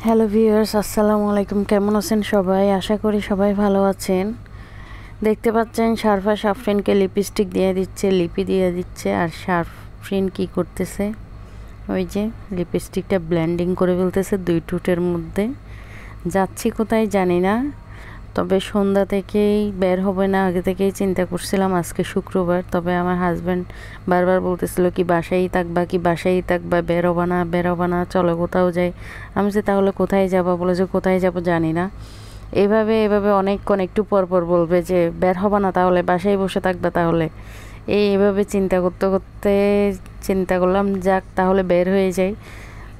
Hello viewers, আসসালামু আলাইকুম। কেমন আছেন সবাই? আশা করি সবাই ভালো আছেন। দেখতে পাচ্ছেন শারফা সাফরিনকে লিপস্টিক দিয়ে দিচ্ছে, লিপি দিয়ে দিচ্ছে। আর সাফরিন কি করতেছে? ওই যে লিপস্টিকটা ব্লেন্ডিং করে ফেলতেছে দুই ঠোঁটের মধ্যে। যাচ্ছি কোথায় জানি না, তবে সন্ধ্যা থেকেই বের হবে না, আগে থেকেই চিন্তা করছিলাম। আজকে শুক্রবার, তবে আমার হাজব্যান্ড বারবার বলতেছিল কি বাসায়ই থাকবা, বের হবা না, চলো কোথাও যাই। আমি যে তাহলে কোথায় যাবা? বলে যে কোথায় যাব জানি না। এভাবে অনেকক্ষণ, একটু পর পর বলবে যে বের হবা না, তাহলে বাসায় বসে থাকবা তাহলে। এইভাবে চিন্তা করতে করতে চিন্তা করলাম যাক তাহলে বের হয়ে যাই।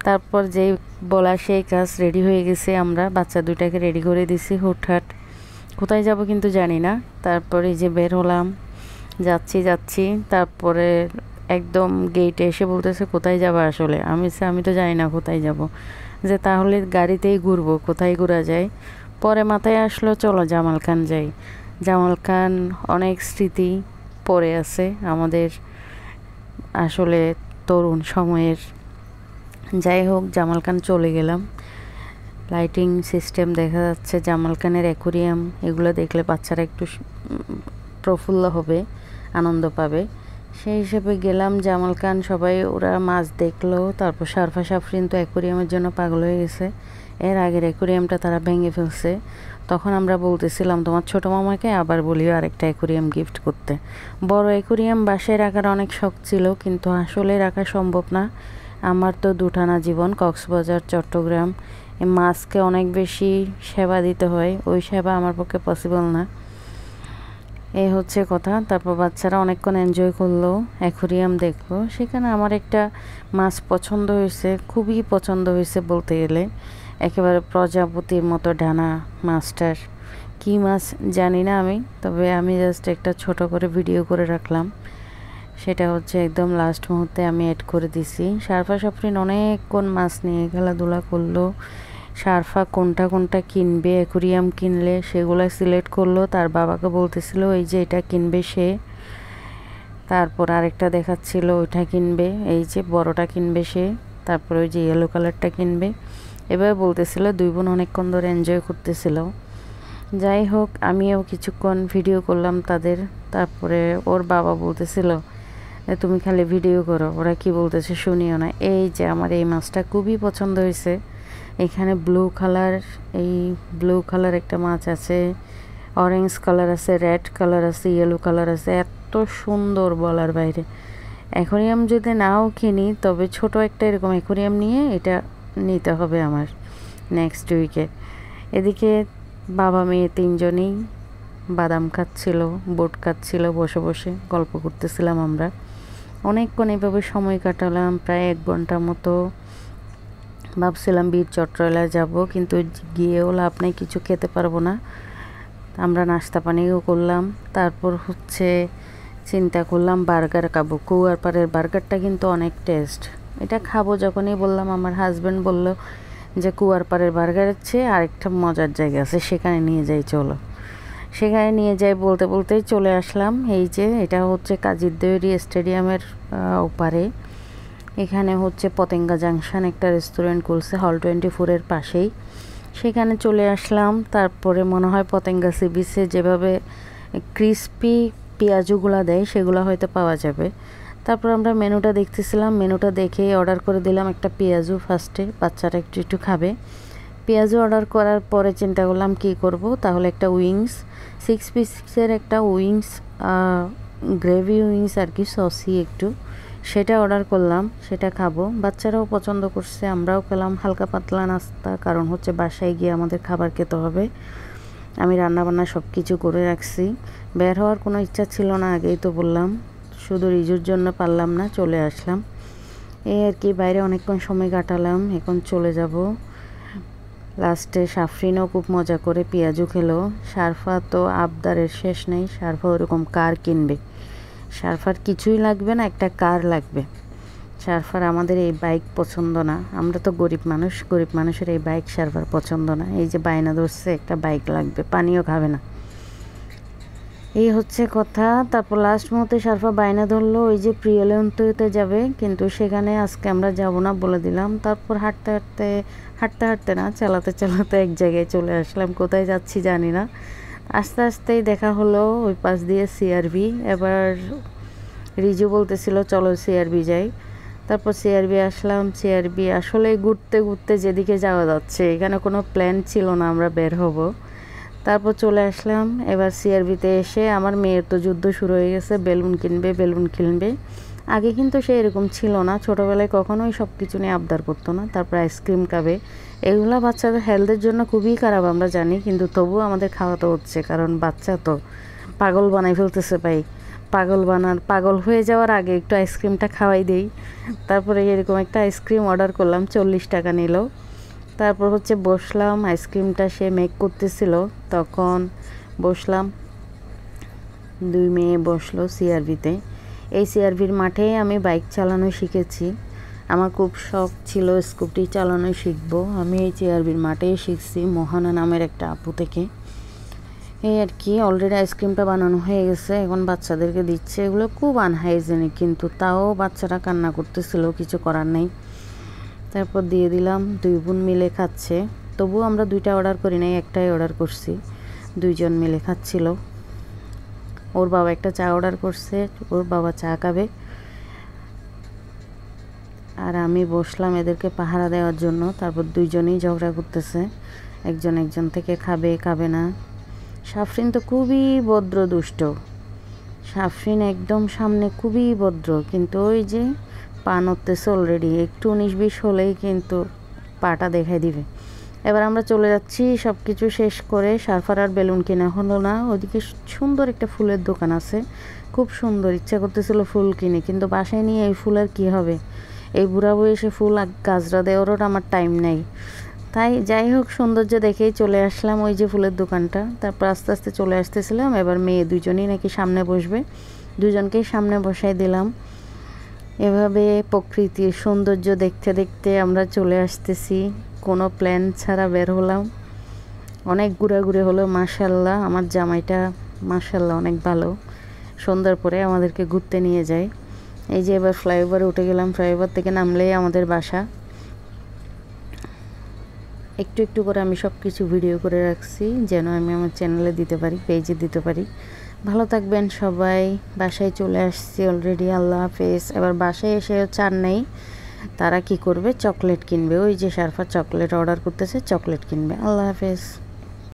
তারপর যেই বলা সেই কাজ, রেডি হয়ে গেছি আমরা। বাচ্চা দুইটাকে রেডি করে দিছি। হুটহাট কোথায় যাব কিন্তু জানি না। তারপরে যে বের হলাম, যাচ্ছি। তারপরে একদম গেটে এসে বলতেছে কোথায় যাবা আসলে? আমি তো জানি না কোথায় যাব। যে তাহলে গাড়িতেই ঘুরবো, কোথায় ঘোরা যায়? পরে মাথায় আসলো চলো জামাল খান যাই। জামাল খান অনেক স্মৃতি পড়ে আছে আমাদের, আসলে তরুণ সময়ের। যাই হোক, জামাল খান চলে গেলাম। লাইটিং সিস্টেম দেখা যাচ্ছে, জামাল খানের অ্যাকোরিয়াম, এগুলো দেখলে বাচ্চারা একটু প্রফুল্ল হবে, আনন্দ পাবে। সেই হিসেবে গেলাম জামাল খান। সবাই ওরা মাছ দেখলো। তারপর শারফা সাফরিন তো অ্যাকোরিয়ামের জন্য পাগল হয়ে গেছে। এর আগের অ্যাকোরিয়ামটা তারা ভেঙে ফেলছে। তখন আমরা বলতেছিলাম তোমার ছোটো মামাকে আবার বলিও আরেকটা অ্যাকোরিয়াম গিফট করতে। বড় অ্যাকোরিয়াম বাসায় রাখার অনেক শখ ছিল, কিন্তু আসলে রাখা সম্ভব না। আমার তো দুটানা জীবন, কক্সবাজার চট্টগ্রাম। মাছকে অনেক বেশি সেবা দিতে হয়, ওই সেবা আমার পক্ষে পসিবল না। এই হচ্ছে কথা। তারপর বাচ্চারা অনেকক্ষণ এনজয় করলো, অ্যাকোরিয়াম দেখলো। সেখানে আমার একটা মাছ পছন্দ হয়েছে, খুবই পছন্দ হয়েছে বলতে গেলে। একেবারে প্রজাপতির মতো ডানা মাছটার। কী মাছ জানি না আমি, তবে আমি জাস্ট একটা ছোট করে ভিডিও করে রাখলাম। সেটা হচ্ছে একদম লাস্ট মুহূর্তে আমি অ্যাড করে দিছি। শারফা সাফরিন অনেকক্ষণ মাছ নিয়ে খেলাধুলা করলো। শারফা কোনটা কিনবে, অ্যাকোরিয়াম কিনলে সেগুলো সিলেক্ট করলো। তার বাবাকে বলতেছিল এই যে এটা কিনবে সে। তারপর আরেকটা দেখাচ্ছিল ওইটা কিনবে, এই যে বড়টা কিনবে সে। তারপর ওই যে ইয়েলো কালারটা কিনবে। এবার বলতেছিল, দুই বোন অনেকক্ষণ ধরে এনজয় করতেছিল। যাই হোক, আমিও কিছুক্ষণ ভিডিও করলাম তাদের। তারপরে ওর বাবা বলতেছিল তুমি খালি ভিডিও করো, ওরা কি বলতেছে শুনিও না। এই যে আমার এই মাছটা খুবই পছন্দ হয়েছে। এখানে এই ব্লু কালার একটা মাছ আছে, অরেঞ্জ কালার আছে, রেড কালার আছে, ইয়েলো কালার আছে। এত সুন্দর বলার বাইরে। অ্যাকোরিয়াম যদি নাও কিনি, তবে ছোট একটা এরকম অ্যাকোরিয়াম নিয়ে এটা নিতে হবে আমার নেক্সট উইকে। এদিকে বাবা মেয়ে তিনজনেই বাদাম খাচ্ছিল, বোট খাচ্ছিল, বসে বসে গল্প করতেছিলাম আমরা। অনেকক্ষণ এভাবে সময় কাটালাম, প্রায় 1 ঘন্টা মতো। ভাবছিলাম বীর চট্টগ্রাম যাব, কিন্তু গিয়েও লাভ নেই, কিছু খেতে পারবো না। আমরা নাস্তা পানিও করলাম। তারপর হচ্ছে চিন্তা করলাম বার্গার খাবো। কুয়ারপাড়ের বার্গারটা কিন্তু অনেক টেস্ট। এটা খাবো যখনই বললাম, আমার হাজব্যান্ড বলল যে কুয়ারপাড়ের বার্গারের চেয়ে আরেকটা মজার জায়গা আছে, সেখানে নিয়ে যাই চলো। সেখানে নিয়ে যাই বলতে বলতেই চলে আসলাম। এই যে এটা হচ্ছে কাজীরদেউরি স্টেডিয়ামের ওপারে। এখানে হচ্ছে পতেঙ্গা জাংশন একটা রেস্টুরেন্ট খুলছে হল 24-এর পাশেই। সেখানে চলে আসলাম। তারপরে মনে হয় পতেঙ্গা সি বিচে যেভাবে ক্রিস্পি পেঁয়াজুগুলা দেয় সেগুলো হয়তো পাওয়া যাবে। তারপর আমরা মেনুটা দেখতেছিলাম, মেনুটা দেখে অর্ডার করে দিলাম একটা পেঁয়াজু ফার্স্টে, বাচ্চারা একটু খাবে। পেঁয়াজু অর্ডার করার পরে চিন্তা করলাম কি করব, তাহলে একটা উইংস, 6 পিসের একটা উইংস, গ্রেভি উইংস আর কি, সসি একটু, সেটা অর্ডার করলাম। সেটা খাবো, বাচ্চারাও পছন্দ করছে, আমরাও খেলাম হালকা পাতলা নাস্তা, কারণ হচ্ছে বাসায় গিয়ে আমাদের খাবার খেতে হবে। আমি রান্নাবান্না সব কিছু করে রাখছি। বের হওয়ার কোনো ইচ্ছা ছিল না, আগেই তো বললাম। শুধু রিজুর জন্য পারলাম না, চলে আসলাম। এই আর কি, বাইরে অনেকক্ষণ সময় কাটালাম, এখন চলে যাব। লাস্টে সাফরিনও খুব মজা করে পেঁয়াজু খেলো। শারফা তো আবদারের শেষ নেই, শারফা ওরকম কার কিনবে। শারফার কিছুই লাগবে না, একটা কার লাগবে। শারফার আমাদের এই বাইক পছন্দ না, আমরা তো গরিব মানুষের এই বাইক শারফার পছন্দ না। এই যে বায়না ধরছে একটা বাইক লাগবে, পানিও খাবে না। এই হচ্ছে কথা। তারপর লাস্ট মুহূর্তে সারফা বায়না ধরলো ওই যে প্রিয়লেন্টতে যাবে, কিন্তু সেখানে আজকে আমরা যাব না বলে দিলাম। তারপর হাঁটতে হাঁটতে হাঁটতে হাঁটতে না চালাতে চালাতে এক জায়গায় চলে আসলাম, কোথায় যাচ্ছি জানি না। আস্তে আস্তেই দেখা হলো ওই পাশ দিয়ে সিআরবি। এবার রিজু বলতেছিল চলো সিআরবি যাই। তারপর সিআরবি আসলাম। সিআরবি আসলে ঘুরতে ঘুরতে যেদিকে যাওয়া যাচ্ছে, এখানে কোনো প্ল্যান ছিল না আমরা বের হব। তারপর চলে আসলাম। এবার সিআরবিতে এসে আমার মেয়ের তো যুদ্ধ শুরু হয়ে গেছে, বেলুন কিনবে বেলুন কিনবে। আগে কিন্তু সে এরকম ছিল না, ছোটোবেলায় কখনোই সব কিছু নিয়ে আবদার করতো না। তারপর আইসক্রিম খাবে। এগুলো বাচ্চাদের হেলথের জন্য খুবই খারাপ আমরা জানি, কিন্তু তবুও আমাদের খাওয়াতে হচ্ছে, কারণ বাচ্চা তো পাগল বানাই ফেলতেছে ভাই। পাগল হয়ে যাওয়ার আগে একটু আইসক্রিমটা খাওয়াই দেই। তারপরে এরকম একটা আইসক্রিম অর্ডার করলাম, 40 টাকা নিল। তারপর হচ্ছে বসলাম, আইসক্রিমটা সে মেক করতেছিল, তখন বসলাম। 2 মেয়ে বসলো সিআরবিতে। এই সিআরবির মাঠে আমি বাইক চালানো শিখেছি। আমার খুব শখ ছিল স্কুটি চালানো শিখবো। আমি এই সিআরবির মাঠেই শিখছি মোহানা নামের একটা আপু থেকে। এই আর কি, অলরেডি আইসক্রিমটা বানানো হয়ে গেছে, এখন বাচ্চাদেরকে দিচ্ছে। এগুলো খুব আনহাইজেনিক, কিন্তু তাও বাচ্চারা কান্না করতেছিল, কিছু করার নেই। তারপর দিয়ে দিলাম, 2 বোন মিলে খাচ্ছে। তবুও আমরা 2টা অর্ডার করি নাই, একটাই অর্ডার করছি। 2 জন মিলে খাচ্ছিল। ওর বাবা একটা চা অর্ডার করছে, ওর বাবা চা খাবে। আর আমি বসলাম এদেরকে পাহারা দেওয়ার জন্য। তারপর 2 জনেই ঝগড়া করতেছে, একজন একজন থেকে খাবে খাবে না। সাফরিন তো খুবই ভদ্র দুষ্ট, সাফরিন একদম সামনে খুবই ভদ্র, কিন্তু ওই যে পা নড়তেছে অলরেডি, একটু 19-20 হলেই কিন্তু পাটা দেখাই দিবে। এবার আমরা চলে যাচ্ছি সব কিছু শেষ করে। সারফার আর বেলুন কেনা হলো না। ওদিকে সুন্দর একটা ফুলের দোকান আছে, খুব সুন্দর, ইচ্ছা করতেছিল ফুল কিনে, কিন্তু বাসায় নিয়ে এই ফুল আর কী হবে, এই বুড়া বয়সে ফুল গাছরা দেওয়ারও আমার টাইম নেই। তাই যাই হোক, সৌন্দর্য দেখেই চলে আসলাম ওই যে ফুলের দোকানটা। তারপর আস্তে আস্তে চলে আসতেছিলাম। এবার মেয়ে 2 জনই নাকি সামনে বসবে, 2 জনকেই সামনে বসাই দিলাম। এভাবে প্রকৃতির সৌন্দর্য দেখতে দেখতে আমরা চলে আসতেছি, কোনো প্ল্যান ছাড়া বের হলাম। অনেক ঘোরাঘুরি হলো। মাশাল্লাহ, আমার জামাইটা মাশাল্লাহ অনেক ভালো, সন্ধ্যার পরে আমাদেরকে ঘুরতে নিয়ে যায়। এই যে এবার ফ্লাইওভারে উঠে গেলাম, ফ্লাইওভার থেকে নামলেই আমাদের বাসা। একটু একটু করে আমি সব কিছু ভিডিও করে রাখছি, যেন আমি আমার চ্যানেলে দিতে পারি, পেজে দিতে পারি। ভালো থাকবেন সবাই। বাসায় চলে আসছি অলরেডি, আল্লাহ হাফেজ। এবার বাসায় এসেও চার নেই, তারা কি করবে, চকলেট কিনবে। ওই যে সারফা চকলেট অর্ডার করতেছে, চকলেট কিনবে। আল্লাহ হাফেজ।